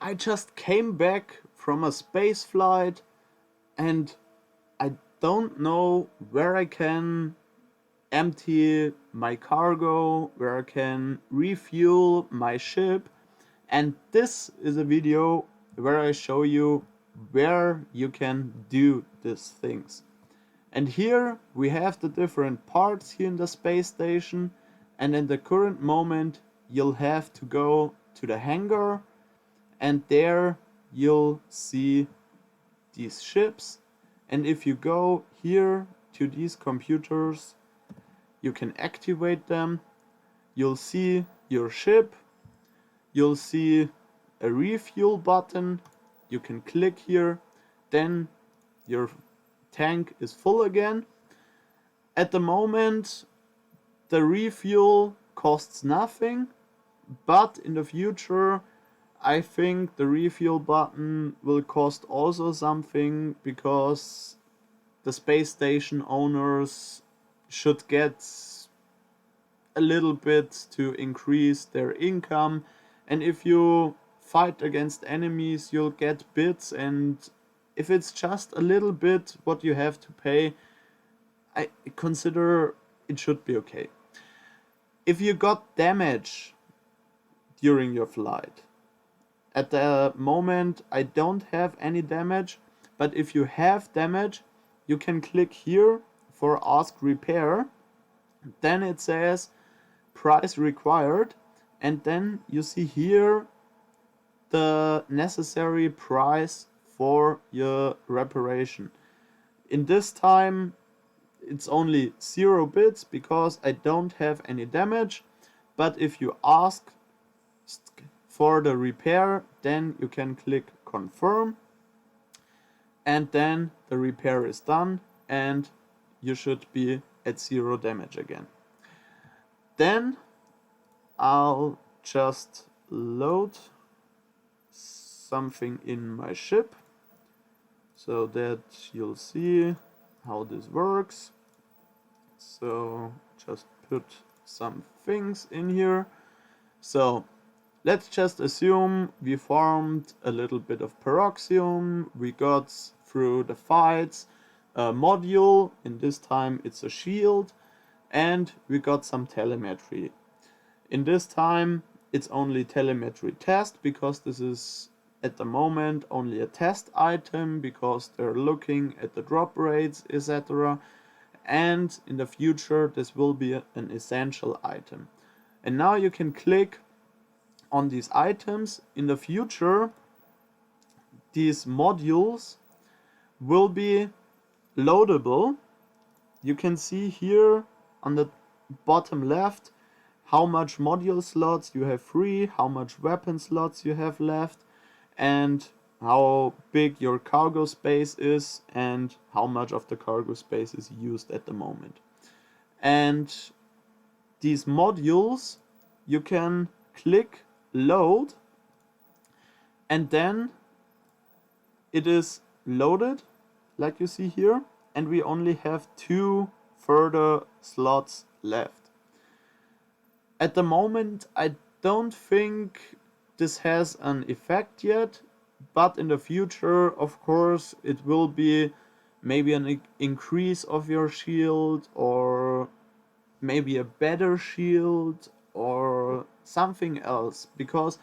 I just came back from a space flight and I don't know where I can empty my cargo, where I can refuel my ship. And this is a video where I show you where you can do these things. And here we have the different parts here in the space station. And in the current moment, you'll have to go to the hangar, and there you'll see these ships. And if you go here to these computers, you can activate them. You'll see your ship. You'll see a refuel button. You can click here. Then your tank is full again. At the moment, the refuel costs nothing, but in the future, I think the refuel button will cost also something, because the space station owners should get a little bit to increase their income. And if you fight against enemies, you'll get bits, and if it's just a little bit what you have to pay, I consider it should be okay. If you got damage during your flight, at the moment I don't have any damage, but if you have damage, you can click here for ask repair. Then it says price required, and then you see here the necessary price for your reparation. In this time it's only 0 bits because I don't have any damage, but if you ask for the repair, then you can click confirm, and then the repair is done and you should be at 0 damage again. Then I'll just load something in my ship so that you'll see how this works. So just put some things in here. So let's just assume we farmed a little bit of peroxium, we got through the fights a module, in this time it's a shield, and we got some telemetry. In this time it's only telemetry test, because this is at the moment only a test item, because they're looking at the drop rates, etc. And in the future this will be an essential item. And now you can click on these items. In the future, these modules will be loadable. You can see here on the bottom left how much module slots you have free, how much weapon slots you have left, and how big your cargo space is, and how much of the cargo space is used at the moment. And these modules you can click load, and then it is loaded like you see here, and we only have 2 further slots left. At the moment I don't think this has an effect yet, but in the future of course it will be maybe an increase of your shield, or maybe a better shield, or something else, because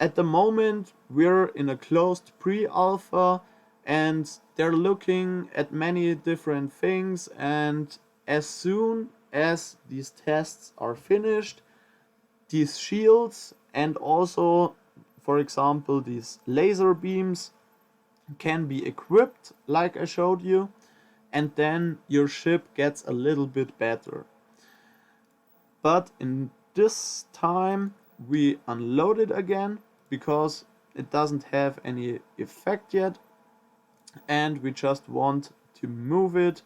at the moment we're in a closed pre-alpha and they're looking at many different things, and as soon as these tests are finished, these shields and also, for example, these laser beams can be equipped like I showed you, and then your ship gets a little bit better. But in this time we unload it again because it doesn't have any effect yet, and we just want to move it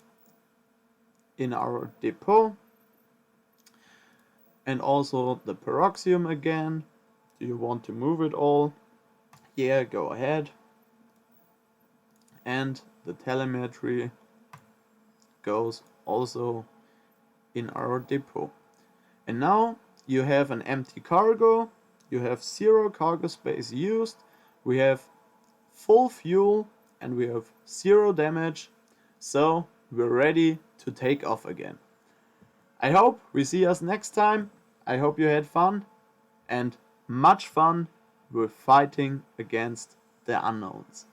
in our depot. And also the peroxium again. Do you want to move it all? Yeah, go ahead. And the telemetry goes also in our depot. And now you have an empty cargo, you have 0 cargo space used, we have full fuel, and we have 0 damage, so we're ready to take off again. I hope we see us next time. I hope you had fun, and much fun with fighting against the unknowns.